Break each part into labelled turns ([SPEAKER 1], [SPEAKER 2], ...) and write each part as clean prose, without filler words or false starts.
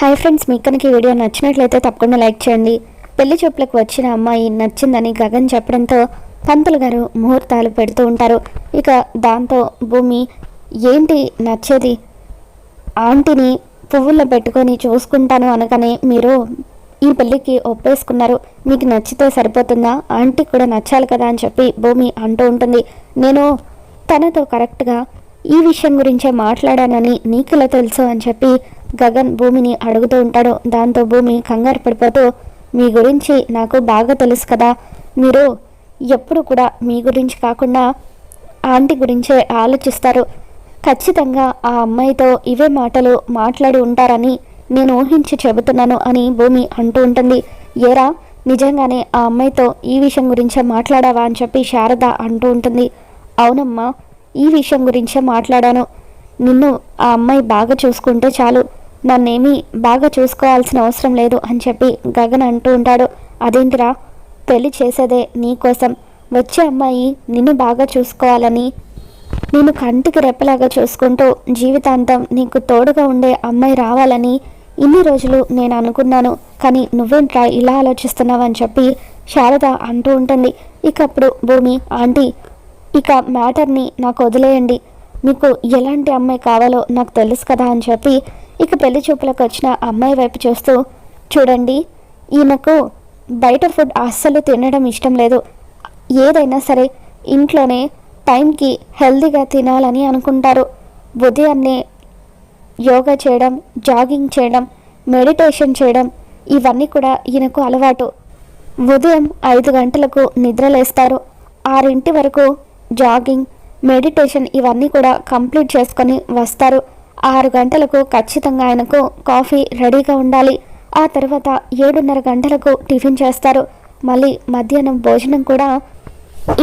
[SPEAKER 1] Hi friends, మీకు కనుక ఈ వీడియో నచ్చినట్లయితే తప్పకుండా లైక్ చేయండి. పెళ్లి చూపులకు వచ్చిన అమ్మాయి నచ్చిందని గగన్ చెప్పడంతో పంతులు గారు ముహూర్తాలు పెడుతూ ఉంటారు. ఇక దాంతో భూమి ఏంటి నచ్చేది, ఆంటీని పువ్వుల్లో పెట్టుకొని చూసుకుంటాను అనగానే మీరు ఈ పెళ్ళికి ఒప్పేసుకున్నారు, మీకు నచ్చితే సరిపోతుందా, ఆంటీకి కూడా నచ్చాలి కదా అని చెప్పి భూమి అంటూ ఉంటుంది. నేను తనతో కరెక్ట్గా ఈ విషయం గురించే మాట్లాడానని నీకులా తెలుసు అని చెప్పి గగన్ భూమిని అడుగుతూ ఉంటాడు. దాంతో భూమి కంగారు పడిపోతూ మీ గురించి నాకు బాగా తెలుసు కదా, మీరు ఎప్పుడు కూడా మీ గురించి కాకుండా ఆంటీ గురించే ఆలోచిస్తారు, ఖచ్చితంగా ఆ అమ్మాయితో ఇవే మాటలు మాట్లాడి ఉంటారని నేను ఊహించి చెబుతున్నాను అని భూమి అంటూ ఉంటుంది. ఏరా నిజంగానే ఆ అమ్మాయితో ఈ విషయం గురించే మాట్లాడావా అని చెప్పి శారద అంటూ ఉంటుంది. అవునమ్మా, ఈ విషయం గురించే మాట్లాడాను, నిన్ను ఆ అమ్మాయి బాగా చూసుకుంటే చాలు, నన్నేమీ బాగా చూసుకోవాల్సిన అవసరం లేదు అని చెప్పి గగన్ అంటూ ఉంటాడు. అదేంటిరా, పెళ్లి చేసేదే నీకోసం, వచ్చే అమ్మాయి నిన్ను బాగా చూసుకోవాలని, నేను కంటికి రెప్పలాగా చూసుకుంటూ జీవితాంతం నీకు తోడుగా ఉండే అమ్మాయి రావాలని ఇన్ని రోజులు నేను అనుకున్నాను, కానీ నువ్వేంట్రా ఇలా ఆలోచిస్తున్నావు అని చెప్పి శారద అంటూ ఉంటుంది. ఇక అప్పుడు భూమి ఆంటీ ఇక మ్యాటర్ని నాకు వదిలేయండి, మీకు ఎలాంటి అమ్మాయి కావాలో నాకు తెలుసు కదా అని చెప్పి ఇక పెళ్లి చూపులకు వచ్చిన అమ్మాయి వైపు చూస్తూ చూడండి, ఈయనకు బయట ఫుడ్ అస్సలు తినడం ఇష్టం లేదు, ఏదైనా సరే ఇంట్లోనే టైంకి హెల్తీగా తినాలని అనుకుంటారు, ఉదయాన్నే యోగా చేయడం, జాగింగ్ చేయడం, మెడిటేషన్ చేయడం ఇవన్నీ కూడా ఈయనకు అలవాటు, ఉదయం 5 గంటలకు నిద్రలేస్తారు, 6 వరకు జాగింగ్, మెడిటేషన్ ఇవన్నీ కూడా కంప్లీట్ చేసుకొని వస్తారు, 6 గంటలకు ఖచ్చితంగా ఆయనకు కాఫీ రెడీగా ఉండాలి, ఆ తర్వాత 7:30 గంటలకు టిఫిన్ చేస్తారు, మళ్ళీ మధ్యాహ్నం భోజనం కూడా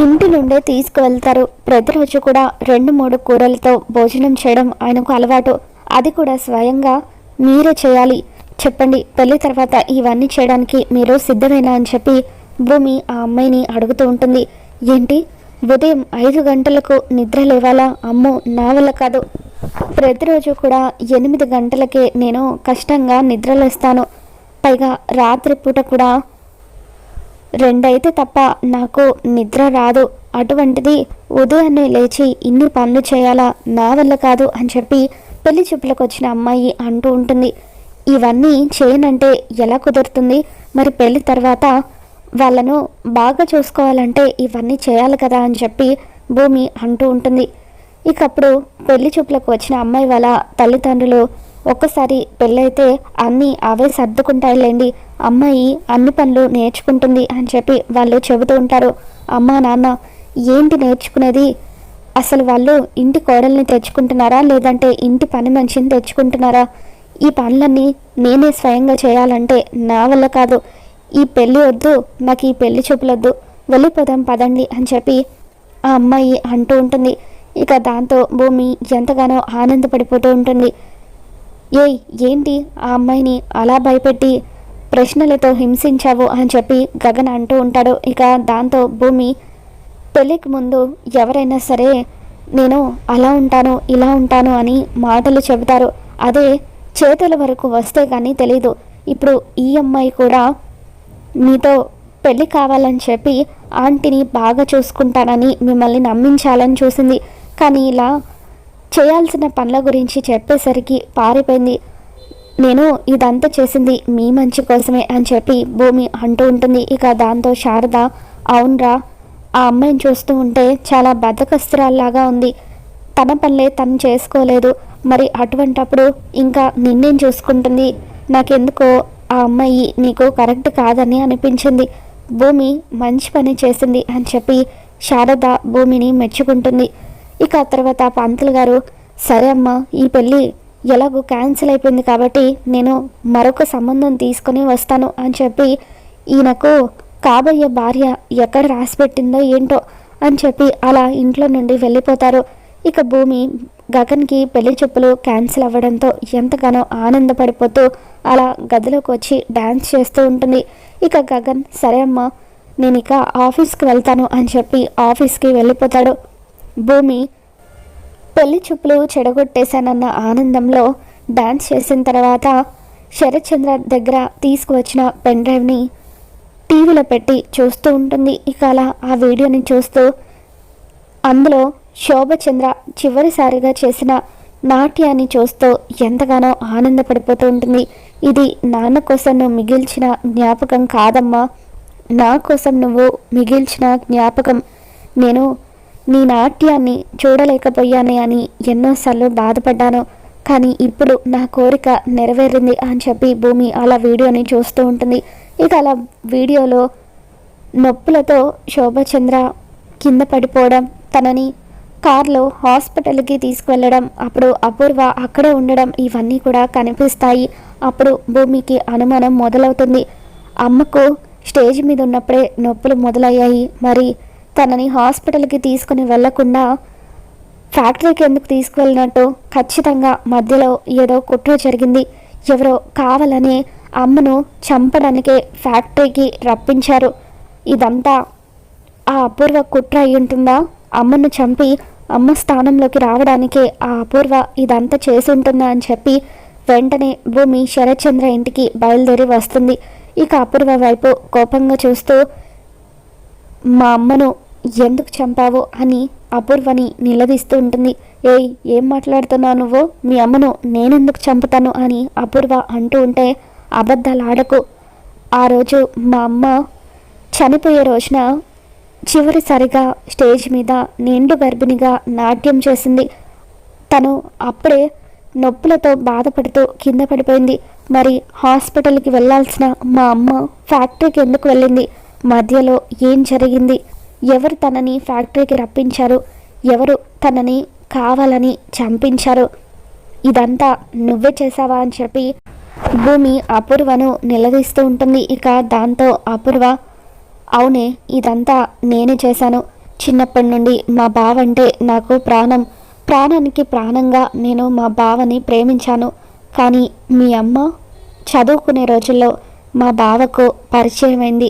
[SPEAKER 1] ఇంటి నుండే తీసుకువెళ్తారు, ప్రతిరోజు కూడా 2-3 కూరలతో భోజనం చేయడం ఆయనకు అలవాటు, అది కూడా స్వయంగా మీరే చేయాలి, చెప్పండి పెళ్లి తర్వాత ఇవన్నీ చేయడానికి మీరు సిద్ధమేనా అని చెప్పి భూమి ఆ అమ్మాయిని అడుగుతూ ఉంటుంది. ఏంటి, ఉదయం 5 గంటలకు నిద్ర లేవాలా, అమ్మో నా వల్ల కాదు, ప్రతిరోజు కూడా 8 గంటలకే నేను కష్టంగా నిద్రలేస్తాను, పైగా రాత్రిపూట కూడా 2 అయితే తప్ప నాకు నిద్ర రాదు, అటువంటిది ఉదయాన్నే లేచి ఇన్ని పనులు చేయాలా, నా వల్ల కాదు అని చెప్పి పెళ్లి చూపులకు వచ్చిన అమ్మాయి అంటూ ఉంటుంది. ఇవన్నీ చేయనంటే ఎలా కుదురుతుంది, మరి పెళ్లి తర్వాత వాళ్ళను బాగా చూసుకోవాలంటే ఇవన్నీ చేయాలి కదా అని చెప్పి భూమి అంటూ ఉంటుంది. ఇక అప్పుడు పెళ్లి చూపులకు వచ్చిన అమ్మాయి వాళ్ళ తల్లిదండ్రులు ఒక్కసారి పెళ్ళైతే అన్నీ అవే సర్దుకుంటాయిలేండి, అమ్మాయి అన్ని పనులు నేర్చుకుంటుంది అని చెప్పి వాళ్ళు చెబుతూ ఉంటారు. అమ్మా నాన్న ఏంటి నేర్చుకునేది, అసలు వాళ్ళు ఇంటి కోడల్ని తెచ్చుకుంటున్నారా లేదంటే ఇంటి పని మనిషిని తెచ్చుకుంటున్నారా, ఈ పనులన్నీ నేనే స్వయంగా చేయాలంటే నా వల్ల కాదు, ఈ పెళ్ళి వద్దు, నాకు ఈ పెళ్లి చూపులొద్దు, వెళ్ళిపోదాం పదండి అని చెప్పి ఆ అమ్మాయి అంటూ ఉంటుంది. ఇక దాంతో భూమి ఎంతగానో ఆనందపడిపోతూ ఉంటుంది. ఏంటి ఆ అమ్మాయిని అలా భయపెట్టి ప్రశ్నలతో హింసించావు అని చెప్పి గగన్ అంటూ ఉంటాడు. ఇక దాంతో భూమి పెళ్ళికి ముందు ఎవరైనా సరే నేను అలా ఉంటాను ఇలా ఉంటాను అని మాటలు చెబుతారు, అదే చేతుల వరకు వస్తే కానీ తెలీదు, ఇప్పుడు ఈ అమ్మాయి కూడా మీతో పెళ్ళి కావాలని చెప్పి ఆంటీని బాగా చూసుకుంటానని మిమ్మల్ని నమ్మించాలని చూసింది, కానీ ఇలా చేయాల్సిన పనుల గురించి చెప్పేసరికి పారిపోయింది, నేను ఇదంతా చేసింది మీ మంచి కోసమే అని చెప్పి భూమి అంటూ ఉంటుంది. ఇక దాంతో శారద అవునరా, ఆ అమ్మాయిని చూస్తూ ఉంటే చాలా బద్ధకస్తురాల్లాగా ఉంది, తన పనులే తను చేసుకోలేదు, మరి అటువంటప్పుడు ఇంకా నిన్నేం చూసుకుంటుంది, నాకెందుకో ఆ అమ్మాయి నీకు కరెక్ట్ కాదని అనిపించింది, భూమి మంచి పని చేసింది అని చెప్పి శారద భూమిని మెచ్చుకుంటుంది. ఇక ఆ తర్వాత పంతులు గారు సరే అమ్మా, ఈ పెళ్ళి ఎలాగో క్యాన్సిల్ అయిపోయింది కాబట్టి నేను మరొక సంబంధం తీసుకొని వస్తాను అని చెప్పి ఈయనకు కాబోయే భార్య ఎక్కడ రాసిపెట్టిందో ఏంటో అని చెప్పి అలా ఇంట్లో నుండి వెళ్ళిపోతారు. ఇక భూమి గగన్కి పెళ్లి చూపులు క్యాన్సిల్ అవ్వడంతో ఎంతగానో ఆనందపడిపోతూ అలా గదిలోకి వచ్చి డ్యాన్స్ చేస్తూ ఉంటుంది. ఇక గగన్ సరే అమ్మా నేను ఇక ఆఫీస్కి వెళ్తాను అని చెప్పి ఆఫీస్కి వెళ్ళిపోతాడు. భూమి పెళ్లి చూపులు చెడగొట్టేశానన్న ఆనందంలో డాన్స్ చేసిన తర్వాత శరత్ చంద్ర దగ్గర తీసుకువచ్చిన పెన్ డ్రైవ్ని టీవీలో పెట్టి చూస్తూ ఉంటుంది. ఇక అలా ఆ వీడియోని చూస్తూ అందులో శోభచంద్ర చివరిసారిగా చేసిన నాట్యాన్ని చూస్తూ ఎంతగానో ఆనందపడిపోతూ ఉంటుంది. ఇది నాన్న కోసం నువ్వు మిగిల్చిన జ్ఞాపకం కాదమ్మా, నా కోసం నువ్వు మిగిల్చిన జ్ఞాపకం. నేను నీ నాట్యాన్ని చూడలేకపోయానే అని ఎన్నోసార్లు బాధపడ్డాను, కానీ ఇప్పుడు నా కోరిక నెరవేరింది అని చెప్పి భూమి అలా వీడియోని చూస్తూ ఉంటుంది. ఇక అలా వీడియోలో నొప్పులతో శోభచంద్ర కింద పడిపోవడం, తనని కార్లో హాస్పిటల్కి తీసుకువెళ్ళడం, అప్పుడు అపూర్వ అక్కడే ఉండడం ఇవన్నీ కూడా కనిపిస్తాయి. అప్పుడు భూమికి అనుమానం మొదలవుతుంది. అమ్మకు స్టేజ్ మీద ఉన్నప్పుడే నొప్పులు మొదలయ్యాయి, మరి తనని హాస్పిటల్కి తీసుకుని వెళ్లకుండా ఫ్యాక్టరీకి ఎందుకు తీసుకువెళ్ళినట్టు? ఖచ్చితంగా మధ్యలో ఏదో కుట్ర జరిగింది. ఎవరో కావాలనే అమ్మను చంపడానికే ఫ్యాక్టరీకి రప్పించారు. ఇదంతా ఆ అపూర్వ కుట్ర అయి ఉంటుందా? అమ్మను చంపి అమ్మ స్థానంలోకి రావడానికే ఆ అపూర్వ ఇదంతా చేసి ఉంటుందా అని చెప్పి వెంటనే భూమి శరత్చంద్ర ఇంటికి బయలుదేరి వస్తుంది. ఇక అపూర్వ వైపు కోపంగా చూస్తూ, మా అమ్మను ఎందుకు చంపావు అని అపూర్వని నిలదీస్తూ ఉంటుంది. ఏయ్, ఏం మాట్లాడుతున్నావు నువ్వు? మీ అమ్మను నేనెందుకు చంపుతాను అని అపూర్వ అంటూ ఉంటే, అబద్ధాలు ఆడకు. ఆ రోజు మా అమ్మ చనిపోయే రోజున చివరిసారిగా స్టేజ్ మీద నిండు గర్భిణిగా నాట్యం చేసింది. తను అప్పుడే నొప్పులతో బాధపడుతూ కింద పడిపోయింది. మరి హాస్పిటల్కి వెళ్ళాల్సిన మా అమ్మ ఫ్యాక్టరీకి ఎందుకు వెళ్ళింది? మధ్యలో ఏం జరిగింది? ఎవరు తనని ఫ్యాక్టరీకి రప్పించారు? ఎవరు తనని కావాలని చంపించారు? ఇదంతా నువ్వే చేసావా అని చెప్పి భూమి అపూర్వను నిలదీస్తూ ఉంటుంది. ఇక దాంతో అపూర్వ, అవునే, ఇదంతా నేనే చేశాను. చిన్నప్పటి నుండి మా బావ అంటే నాకు ప్రాణం. ప్రాణానికి ప్రాణంగా నేను మా బావని ప్రేమించాను. కానీ మీ అమ్మ చదువుకునే రోజుల్లో మా బావకు పరిచయమైంది.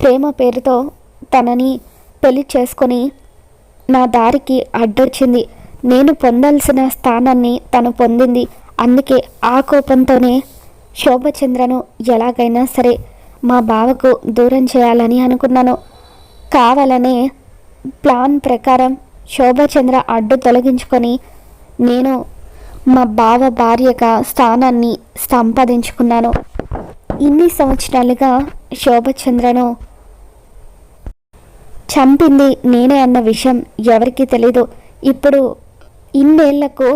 [SPEAKER 1] ప్రేమ పేరుతో తనని పెళ్లి చేసుకొని నా దారికి అడ్డొచ్చింది. నేను పొందాల్సిన స్థానాన్ని తను పొందింది. అందుకే ఆ కోపంతోనే శోభచంద్రను ఎలాగైనా సరే మా బావకు దూరం చేయాలని అనుకున్నాను. కావాలనే ప్లాన్ ప్రకారం శోభచంద్ర అడ్డు తొలగించుకొని నేను మా బావ భార్యగా స్థానాన్ని సంపాదించుకున్నాను. ఇన్ని సంవత్సరాలుగా శోభచంద్రను చంపింది నేనే అన్న విషయం ఎవరికీ తెలీదు. ఇప్పుడు ఇన్నేళ్లకు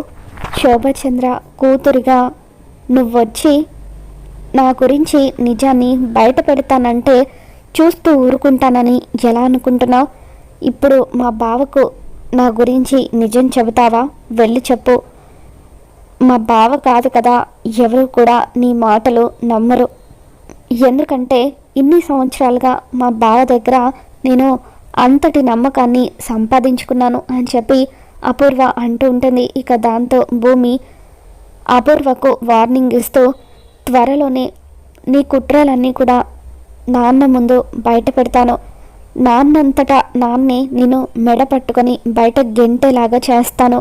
[SPEAKER 1] శోభచంద్ర కూతురిగా నువ్వొచ్చి నా గురించి నిజాన్ని బయట పెడతానంటే చూస్తూ ఊరుకుంటానని ఎలా అనుకుంటున్నావు? ఇప్పుడు మా బావకు నా గురించి నిజం చెబుతావా? వెళ్ళి చెప్పు. మా బావ కాదు కదా, ఎవరు కూడా నీ మాటలు నమ్మరు. ఎందుకంటే ఇన్ని సంవత్సరాలుగా మా బావ దగ్గర నేను అంతటి నమ్మకాన్ని సంపాదించుకున్నాను అని చెప్పి అపూర్వ అంటూ ఉంటుంది. ఇక దాంతో భూమి అపూర్వకు వార్నింగ్ ఇస్తూ, త్వరలోనే నీ కుట్రలన్నీ కూడా నాన్న ముందు బయట పెడతాను. నాన్నంతటా నాన్నే నేను మెడ పట్టుకొని బయట గెంటేలాగా చేస్తాను.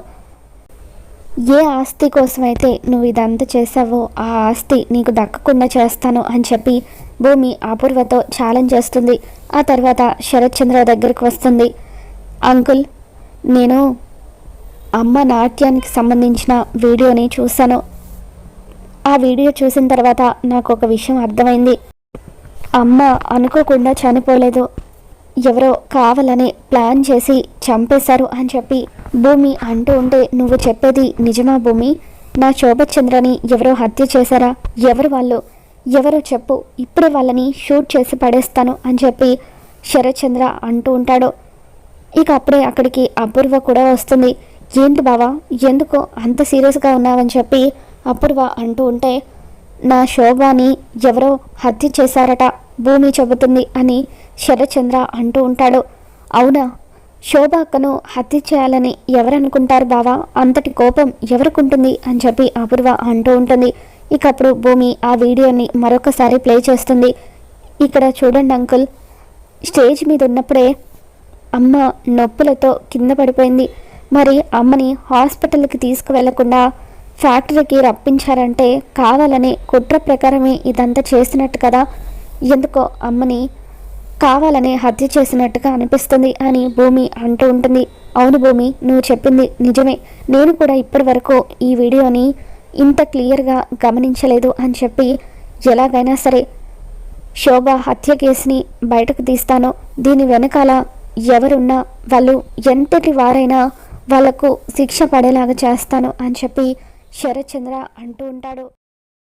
[SPEAKER 1] ఏ ఆస్తి కోసమైతే నువ్వు ఇదంతా చేసావో ఆ ఆస్తి నీకు దక్కకుండా చేస్తాను అని చెప్పి భూమి అపూర్వతో ఛాలెంజ్ చేస్తుంది. ఆ తర్వాత శరత్చంద్ర దగ్గరికి వస్తుంది. అంకుల్, నేను అమ్మ నాట్యానికి సంబంధించిన వీడియోని చూశాను. ఆ వీడియో చూసిన తర్వాత నాకు ఒక విషయం అర్థమైంది. అమ్మ అనుకోకుండా చనిపోలేదు, ఎవరో కావాలని ప్లాన్ చేసి చంపేశారు అని చెప్పి భూమి అంటూ ఉంటే, నువ్వు చెప్పేది నిజమా భూమి? నా శోభచంద్రని ఎవరో హత్య చేశారా? ఎవరు వాళ్ళు? ఎవరో చెప్పు, ఇప్పుడే వాళ్ళని షూట్ చేసి పడేస్తాను అని చెప్పి శరత్చంద్ర అంటూ ఉంటాడు. ఇక అప్పుడే అక్కడికి అపూర్వ కూడా వస్తుంది. ఏంటి బావా, ఎందుకు అంత సీరియస్గా ఉన్నావని చెప్పి అపూర్వ అంటూ ఉంటే, నా శోభాని ఎవరో హత్య చేశారట భూమి చెబుతుంది అని శరత్చంద్ర అంటూ ఉంటాడు. అవునా, శోభ అక్కను హత్య చేయాలని ఎవరనుకుంటారు బావా? అంతటి కోపం ఎవరికుంటుంది అని చెప్పి అపూర్వ అంటూ ఉంటుంది. ఇక అప్పుడు భూమి ఆ వీడియోని మరొకసారి ప్లే చేస్తుంది. ఇక్కడ చూడండి అంకుల్, స్టేజ్ మీద ఉన్నప్పుడే అమ్మ నొప్పులతో కింద పడిపోయింది. మరి అమ్మని హాస్పిటల్కి తీసుకువెళ్లకుండా ఫ్యాక్టరీకి రప్పించారంటే కావాలని కుట్ర ప్రకారమే ఇదంతా చేసినట్టు కదా, ఎందుకో అమ్మని కావాలని హత్య చేసినట్టుగా అనిపిస్తుంది అని భూమి అంటూ ఉంటుంది. అవును భూమి, నువ్వు చెప్పింది నిజమే, నేను కూడా ఇప్పటి వరకు ఈ వీడియోని ఇంత క్లియర్గా గమనించలేదు అని చెప్పి ఎలాగైనా సరే శోభ హత్య కేసుని బయటకు తీస్తాను, దీని వెనకాల ఎవరున్నా వాళ్ళు ఎంతటి వారైనా వాళ్లకు శిక్ష పడేలాగా చేస్తాను అని చెప్పి శరత్చంద్ర అంటూ ఉంటాడు.